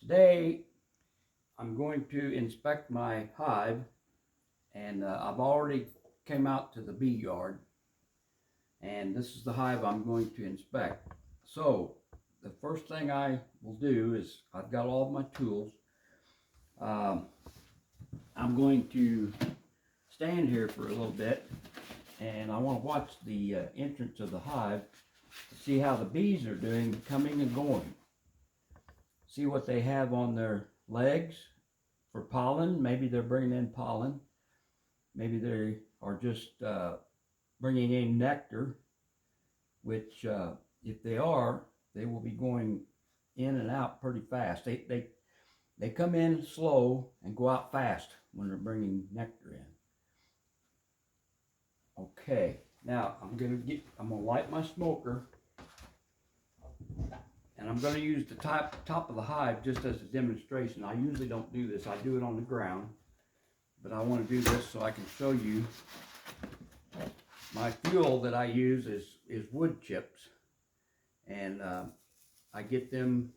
Today I'm going to inspect my hive, and I've already came out to the bee yard, and this is the hive I'm going to inspect. So the first thing I will do is I've got all of my tools. Um, I'm going to stand here for a little bit, and I want to watch the entrance of the hive to see how the bees are doing coming and going. See what they have on their legs for pollen. Maybe they're bringing in pollen. Maybe they are just bringing in nectar, which if they are, they will be going in and out pretty fast. They come in slow and go out fast when they're bringing nectar in. Okay, now I'm gonna light my smoker, and I'm gonna use the top of the hive just as a demonstration. I usually don't do this. I do it on the ground, but I want to do this so I can show you. My fuel that I use is wood chips, and I get them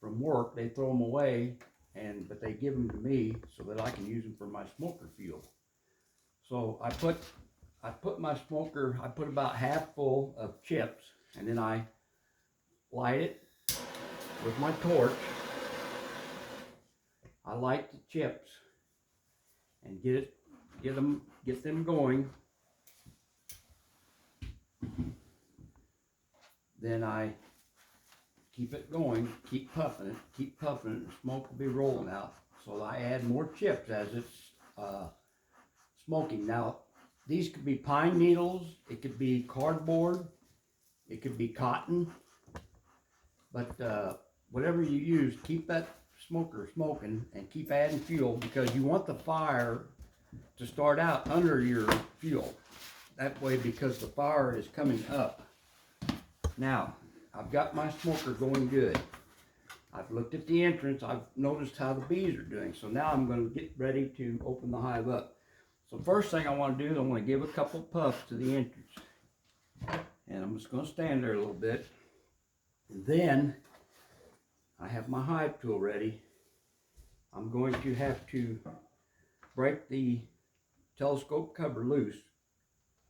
from work. They throw them away, but they give them to me so that I can use them for my smoker fuel. So I put my smoker, I put about half full of chips, and then I light it with my torch. I light the chips and get them going. Then I keep it going, keep puffing it, and smoke will be rolling out. So I add more chips as it's smoking. Now, these could be pine needles, it could be cardboard, it could be cotton, but whatever you use, keep that smoker smoking and keep adding fuel, because you want the fire to start out under your fuel. That way, because the fire is coming up. Now, I've got my smoker going good. I've looked at the entrance. I've noticed how the bees are doing. So now I'm going to get ready to open the hive up. So first thing I want to do is I want to give a couple puffs to the entrance. And I'm just going to stand there a little bit. And then I have my hive tool ready. I'm going to have to break the telescope cover loose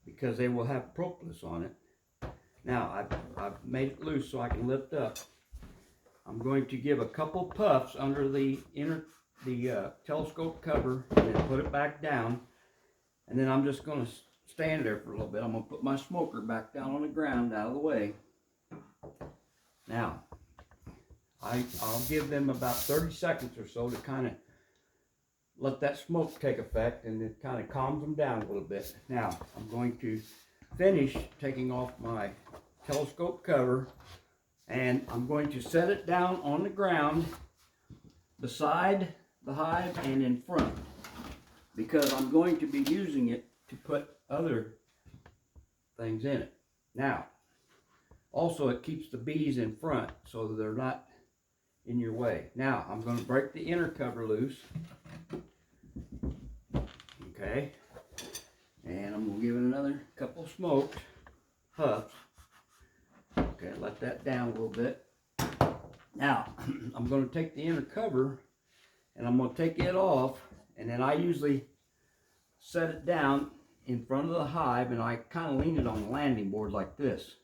because they will have propolis on it. Now, I've made it loose so I can lift up. I'm going to give a couple puffs under the telescope cover and then put it back down. And then I'm just going to stand there for a little bit. I'm going to put my smoker back down on the ground out of the way. Now, I'll give them about 30 seconds or so to kind of let that smoke take effect, and it kind of calms them down a little bit. Now, I'm going to finish taking off my telescope cover, and I'm going to set it down on the ground beside the hive and in front, because I'm going to be using it to put other things in it. Now, also it keeps the bees in front so that they're not in your way. Now, I'm going to break the inner cover loose. Okay. And I'm going to give it another couple smokes, puffs. Okay, let that down a little bit. Now, I'm going to take the inner cover and I'm going to take it off, and then I usually set it down in front of the hive, and I kind of lean it on the landing board like this.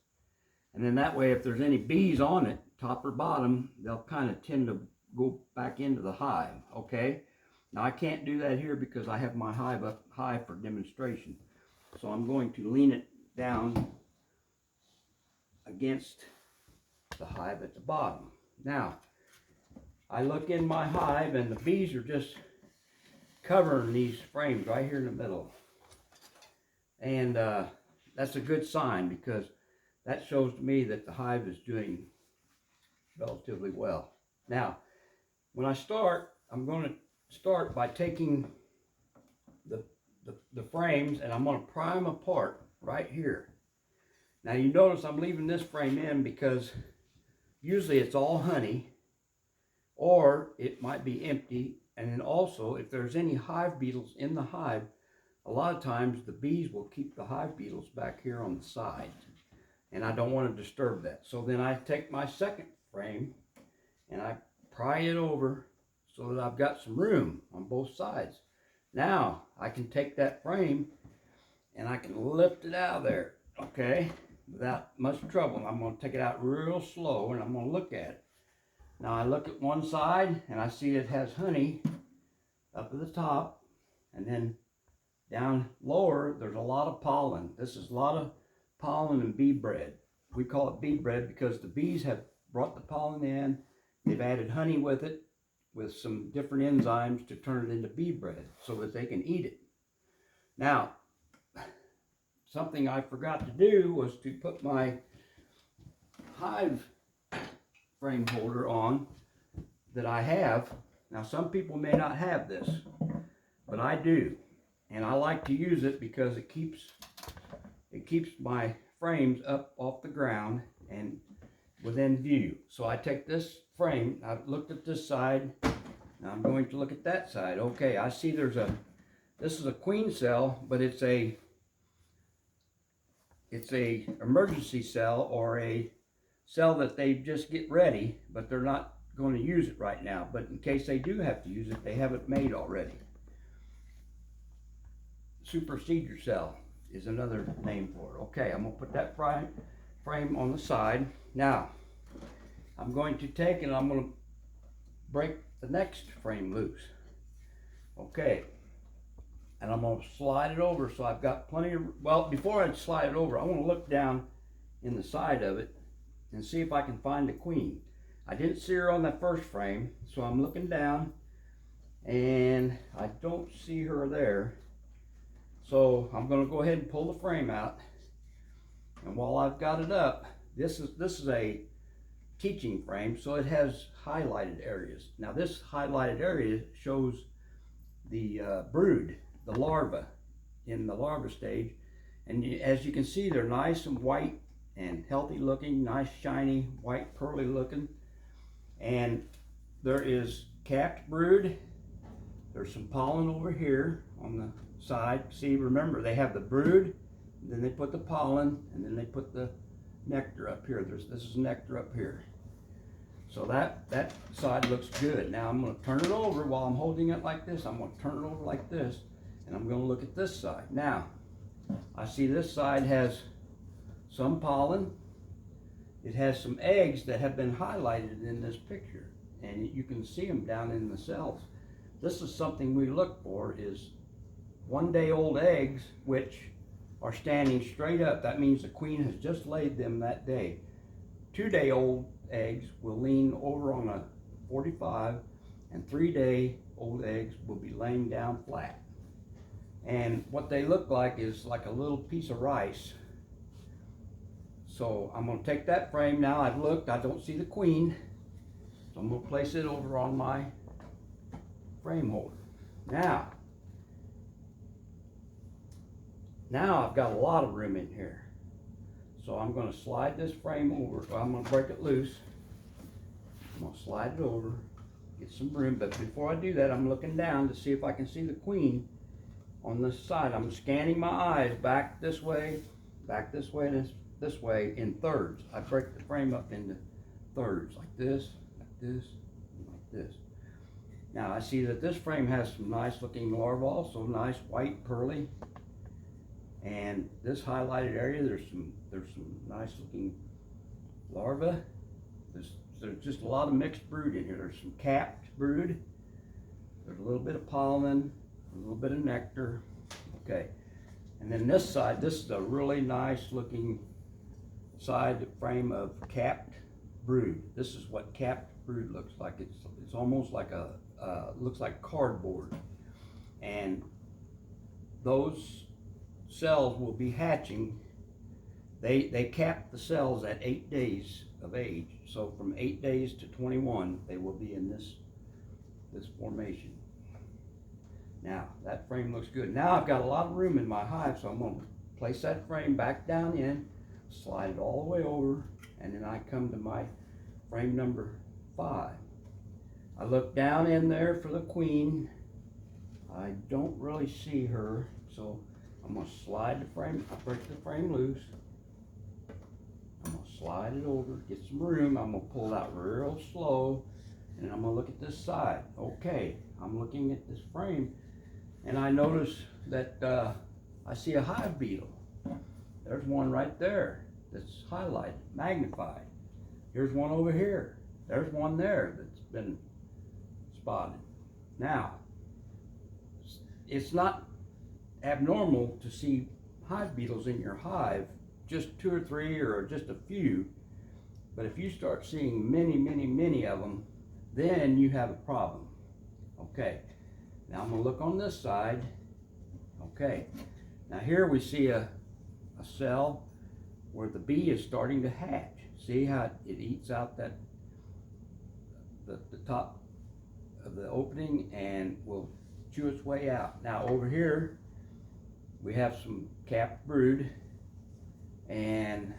And then that way, if there's any bees on it, top or bottom, they'll kind of tend to go back into the hive, okay? Now, I can't do that here because I have my hive up high for demonstration. So I'm going to lean it down against the hive at the bottom. Now, I look in my hive and the bees are just covering these frames right here in the middle. And that's a good sign, because that shows to me that the hive is doing relatively well. Now, when I start, I'm going to start by taking the frames, and I'm going to pry them apart right here. Now, you notice I'm leaving this frame in because usually it's all honey, or it might be empty. And then also, if there's any hive beetles in the hive, a lot of times the bees will keep the hive beetles back here on the side, and I don't want to disturb that. So then I take my second frame and I pry it over so that I've got some room on both sides. Now I can take that frame and I can lift it out of there, okay, without much trouble. I'm going to take it out real slow and I'm going to look at it. Now I look at one side and I see it has honey up at the top, and then down lower there's a lot of pollen. This is a lot of pollen and bee bread. We call it bee bread because the bees have brought the pollen in. They've added honey with it with some different enzymes to turn it into bee bread so that they can eat it. Now, something I forgot to do was to put my hive frame holder on that I have. Now, some people may not have this, but I do. And I like to use it because it keeps my frames up off the ground and within view. So I take this frame, I've looked at this side, now I'm going to look at that side. Okay, I see this is a queen cell, but it's a emergency cell, or a cell that they just get ready, but they're not going to use it right now. But in case they do have to use it, they have it made already. Supersedure cell is another name for it. Okay, I'm going to put that frame on the side. Now, I'm going to take and I'm going to break the next frame loose. Okay, and I'm going to slide it over so I've got plenty of, well, before I slide it over, I want to look down in the side of it and see if I can find the queen. I didn't see her on that first frame, so I'm looking down and I don't see her there. So I'm going to go ahead and pull the frame out, and while I've got it up, this is a teaching frame, so it has highlighted areas. Now this highlighted area shows the brood, the larva, in the larva stage, and as you can see, they're nice and white and healthy looking, nice shiny white pearly looking. And there is capped brood. There's some pollen over here on the side. See, remember, they have the brood, then they put the pollen, and then they put the nectar up here. This is nectar up here. So that side looks good. Now I'm going to turn it over while I'm holding it like this. I'm going to turn it over like this, and I'm going to look at this side. Now, I see this side has some pollen. It has some eggs that have been highlighted in this picture, and you can see them down in the cells. This is something we look for, is 1 day old eggs which are standing straight up. That means the queen has just laid them that day. 2 day old eggs will lean over on a 45, and 3 day old eggs will be laying down flat. And what they look like is like a little piece of rice. So I'm going to take that frame now. I've looked, I don't see the queen, so I'm going to place it over on my frame holder. Now I've got a lot of room in here. So I'm going to slide this frame over. So I'm going to break it loose. I'm going to slide it over, get some room. But before I do that, I'm looking down to see if I can see the queen on this side. I'm scanning my eyes back this way, and this way in thirds. I break the frame up into thirds, like this, and like this. Now I see that this frame has some nice looking larvae, also nice white pearly. And this highlighted area, there's some nice looking larvae. There's just a lot of mixed brood in here. There's some capped brood. There's a little bit of pollen, a little bit of nectar. Okay, and then this side, this is a really nice looking side frame of capped brood. This is what capped brood looks like. It's almost like looks like cardboard, and those cells will be hatching. They cap the cells at 8 days of age. So from 8 days to 21, they will be in this formation. Now that frame looks good. Now I've got a lot of room in my hive, so I'm going to place that frame back down in, slide it all the way over, and then I come to my frame number 5. I look down in there for the queen. I don't really see her, so I'm going to slide the frame. I break the frame loose. I'm going to slide it over, get some room. I'm going to pull it out real slow, And I'm gonna look at this side. Okay, I'm looking at this frame, and I notice that I see a hive beetle. There's one right there that's highlighted, magnified. Here's one over here. There's one there that's been spotted. Now, it's not abnormal to see hive beetles in your hive, just 2 or 3 or just a few. But if you start seeing many of them, then you have a problem. Okay, now I'm gonna look on this side. Okay, now here we see a cell where the bee is starting to hatch. See how it eats out that the top of the opening and will chew its way out. Now over here we have some capped brood, and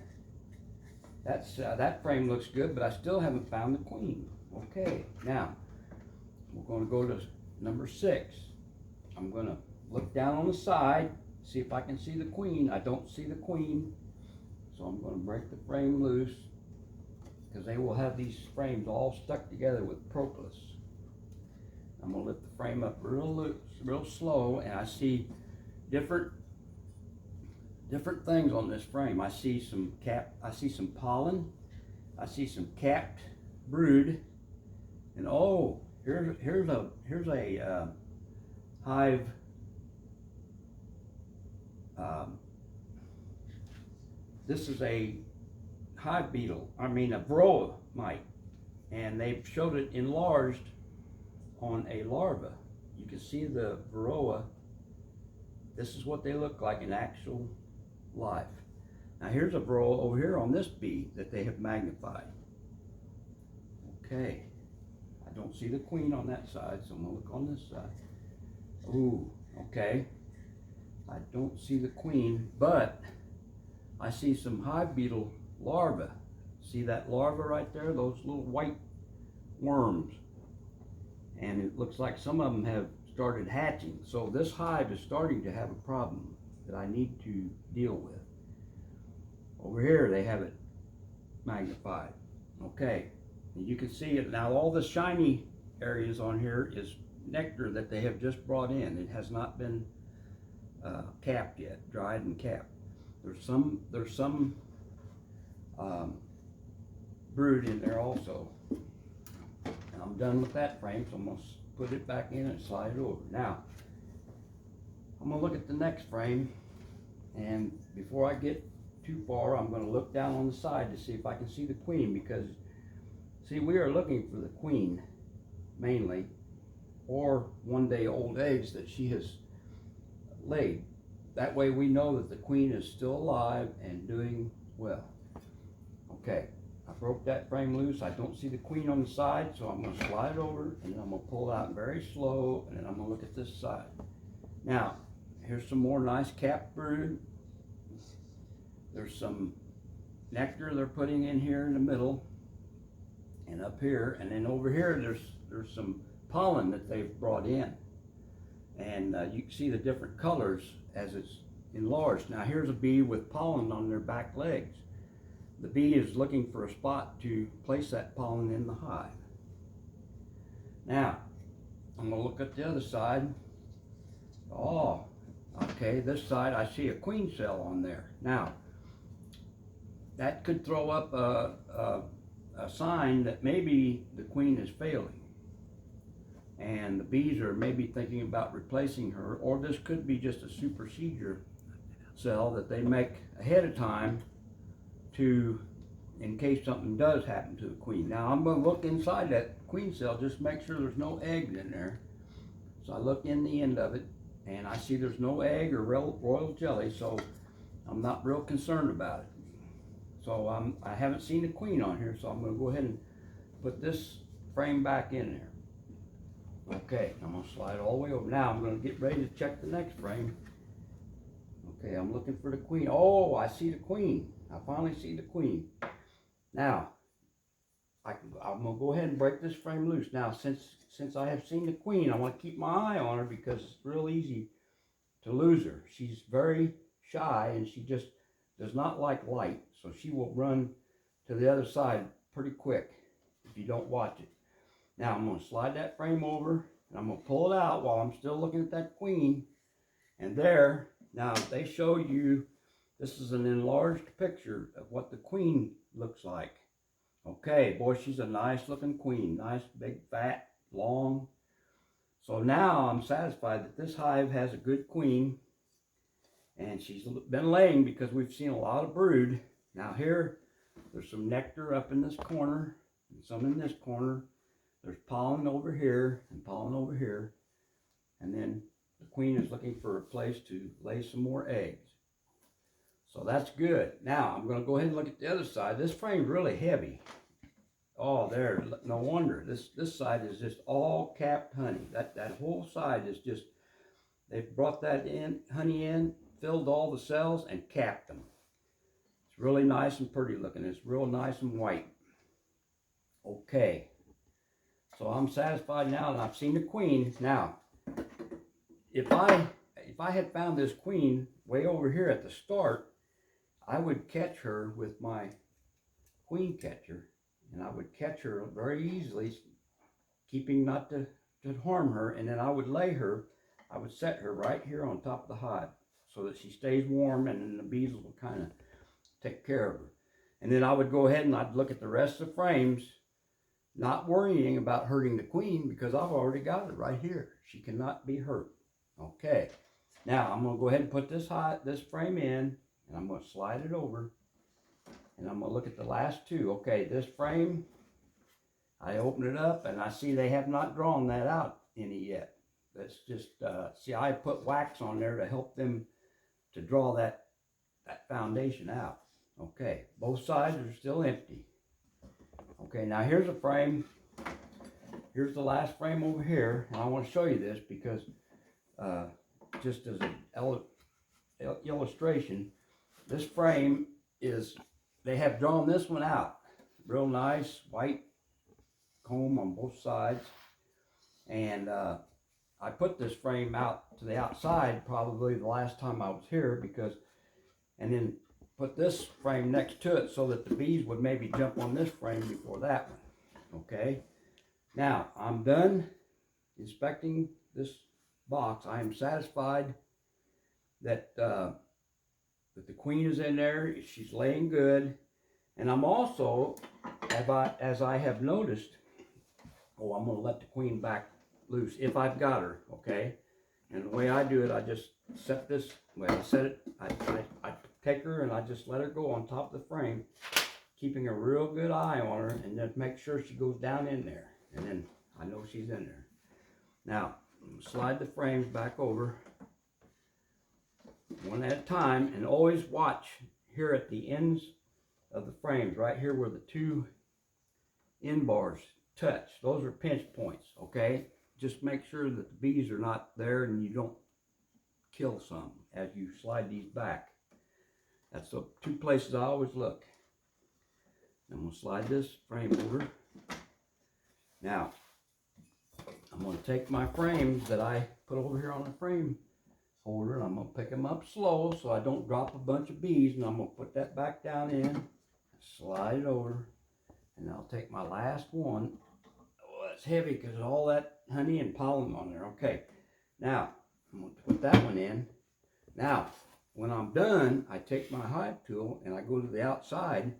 that frame looks good, but I still haven't found the queen. Okay, now we're going to go to number 6. I'm going to look down on the side, see if I can see the queen. I don't see the queen, so I'm going to break the frame loose, because they will have these frames all stuck together with propolis. I'm going to lift the frame up real slow, and I see different things on this frame. I see some pollen, I see some capped brood, and oh, here's a hive. This is a hive beetle. I mean a varroa mite, and they showed it enlarged on a larva. You can see the varroa. This is what they look like in actual life. Now here's a varroa over here on this bee that they have magnified. Okay, I don't see the queen on that side, so I'm gonna look on this side. Ooh, okay. I don't see the queen, but I see some hive beetle larvae. See that larva right there? Those little white worms. And it looks like some of them have started hatching. So this hive is starting to have a problem that I need to deal with. Over here they have it magnified. Okay, and you can see it now. All the shiny areas on here is nectar that they have just brought in. It has not been capped yet, dried and capped. There's some brood in there also. And I'm done with that frame, so I'm gonna put it back in and slide it over. Now, I'm gonna look at the next frame, and before I get too far, I'm gonna look down on the side to see if I can see the queen, because see, we are looking for the queen mainly, or 1-day-old eggs that she has laid. That way we know that the queen is still alive and doing well. Okay, I broke that frame loose. I don't see the queen on the side, so I'm going to slide it over, and then I'm going to pull it out very slow, and then I'm going to look at this side. Now, here's some more nice capped brood. There's some nectar they're putting in here in the middle and up here, and then over here there's some pollen that they've brought in, and you can see the different colors as it's enlarged. Now here's a bee with pollen on their back legs. The bee is looking for a spot to place that pollen in the hive. Now I'm going to look at the other side. Oh, okay, this side I see a queen cell on there. Now that could throw up a sign that maybe the queen is failing, and the bees are maybe thinking about replacing her, or this could be just a supersedure cell that they make ahead of time to, in case something does happen to the queen. Now I'm going to look inside that queen cell, just make sure there's no eggs in there. So I look in the end of it, and I see there's no egg or royal jelly, so I'm not real concerned about it. So I haven't seen the queen on here, so I'm going to go ahead and put this frame back in there. Okay, I'm going to slide it all the way over. Now I'm going to get ready to check the next frame. Okay, I'm looking for the queen. Oh, I see the queen. I finally see the queen. Now, I'm going to go ahead and break this frame loose. Now, since I have seen the queen, I want to keep my eye on her, because it's real easy to lose her. She's very shy, and she just does not like light, so she will run to the other side pretty quick if you don't watch it. Now I'm going to slide that frame over, and I'm going to pull it out while I'm still looking at that queen. And there, now they show you, this is an enlarged picture of what the queen looks like. Okay, boy, she's a nice looking queen. Nice, big, fat, long. So now I'm satisfied that this hive has a good queen. And she's been laying because we've seen a lot of brood. Now here, there's some nectar up in this corner, and some in this corner. There's pollen over here, and pollen over here. And then the queen is looking for a place to lay some more eggs. So that's good. Now, I'm going to go ahead and look at the other side. This frame's really heavy. Oh, there, no wonder. This side is just all capped honey. That whole side is just, they've brought that honey in, filled all the cells, and capped them. It's really nice and pretty looking. It's real nice and white. Okay. So I'm satisfied now that I've seen the queen. Now, if I had found this queen way over here at the start, I would catch her with my queen catcher, and I would catch her very easily, keeping not to harm her, and then I would lay her, I would set her right here on top of the hive so that she stays warm, and then the bees will kind of take care of her. And then I would go ahead and I'd look at the rest of the frames, not worrying about hurting the queen because I've already got her right here. She cannot be hurt. Okay, now I'm going to go ahead and put this frame in, and I'm going to slide it over, and I'm going to look at the last two. Okay, this frame, I open it up, and I see they have not drawn that out any yet. That's just, see, I put wax on there to help them to draw that foundation out. Okay, both sides are still empty. Okay, now here's a frame. Here's the last frame over here, and I want to show you this because just as an illustration, this frame is, they have drawn this one out. Real nice white comb on both sides. And I put this frame out to the outside probably the last time I was here because, and then put this frame next to it so that the bees would maybe jump on this frame before that one. Okay, now I'm done inspecting this box. I am satisfied that that the queen is in there. She's laying good, and I'm also, as I have noticed, oh, I'm going to let the queen back loose if I've got her. Okay, and the way I do it, I just set this. Well, I set it. I take her and I just let her go on top of the frame, keeping a real good eye on her, and then make sure she goes down in there, and then I know she's in there. Now, I'm going to slide the frames back over one at a time, and always watch here at the ends of the frames, right here where the two end bars touch. Those are pinch points, okay? Just make sure that the bees are not there and you don't kill some as you slide these back. That's the two places I always look. I'm going to slide this frame over. Now, I'm going to take my frames that I put over here on the frame holder, and I'm going to pick them up slow so I don't drop a bunch of bees, and I'm going to put that back down in, slide it over, and I'll take my last one. Oh, that's heavy because of all that honey and pollen on there. Okay, now I'm going to put that one in. Now, when I'm done, I take my hive tool and I go to the outside.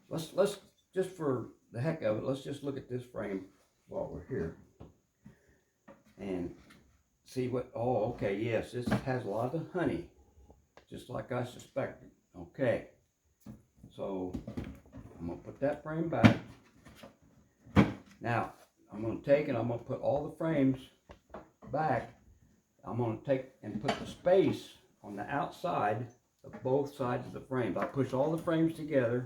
Let's just for the heck of it, let's just look at this frame while we're here and see what, oh, okay, yes, this has a lot of honey, just like I suspected. Okay, so I'm going to put that frame back. Now, I'm going to take and I'm going to put all the frames back. I'm going to take and put the space on the outside of both sides of the frames. I push all the frames together,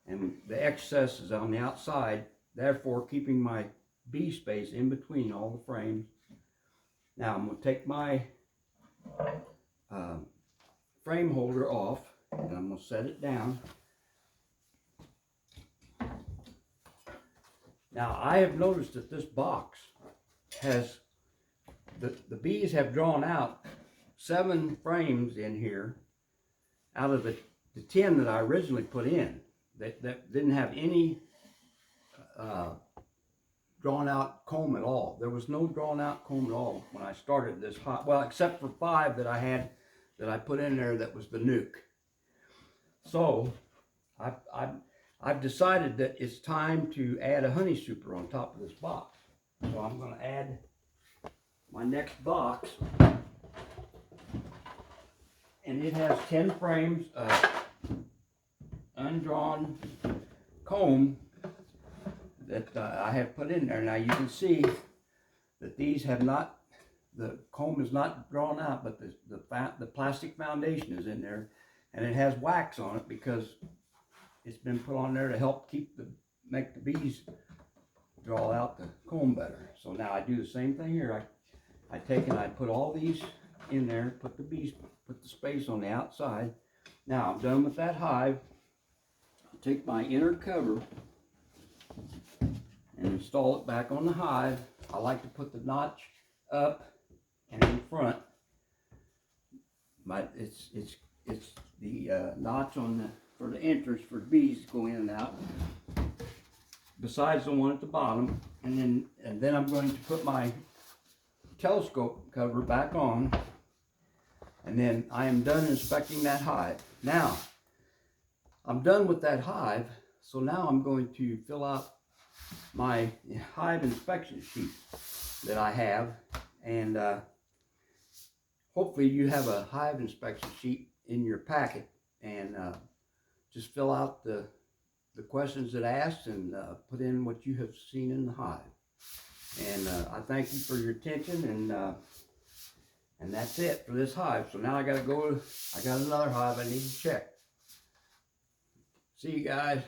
and the excess is on the outside, therefore keeping my bee space in between all the frames. Now I'm going to take my frame holder off, and I'm going to set it down. Now I have noticed that this box has, the bees have drawn out 7 frames in here out of the 10 that I originally put in that didn't have any drawn out comb at all. There was no drawn out comb at all when I started this hive. Well, except for 5 that I had, that I put in there, that was the nuke. So I've decided that it's time to add a honey super on top of this box. So I'm going to add my next box, and it has 10 frames of undrawn comb that I have put in there. Now you can see that these have not, the comb is not drawn out, but the plastic foundation is in there, and it has wax on it because it's been put on there to help make the bees draw out the comb better. So now I do the same thing here. I take and I put all these in there, put the space on the outside. Now I'm done with that hive. I'll take my inner cover and install it back on the hive. I like to put the notch up and in front. It's the notch on for the entrance for the bees to go in and out, besides the one at the bottom. And then I'm going to put my telescope cover back on, and then I am done inspecting that hive. Now I'm done with that hive, so now I'm going to fill out my hive inspection sheet that I have, and hopefully you have a hive inspection sheet in your packet, and just fill out the questions that asked, and put in what you have seen in the hive. And I thank you for your attention, and that's it for this hive. So now I got another hive I need to check. See you guys.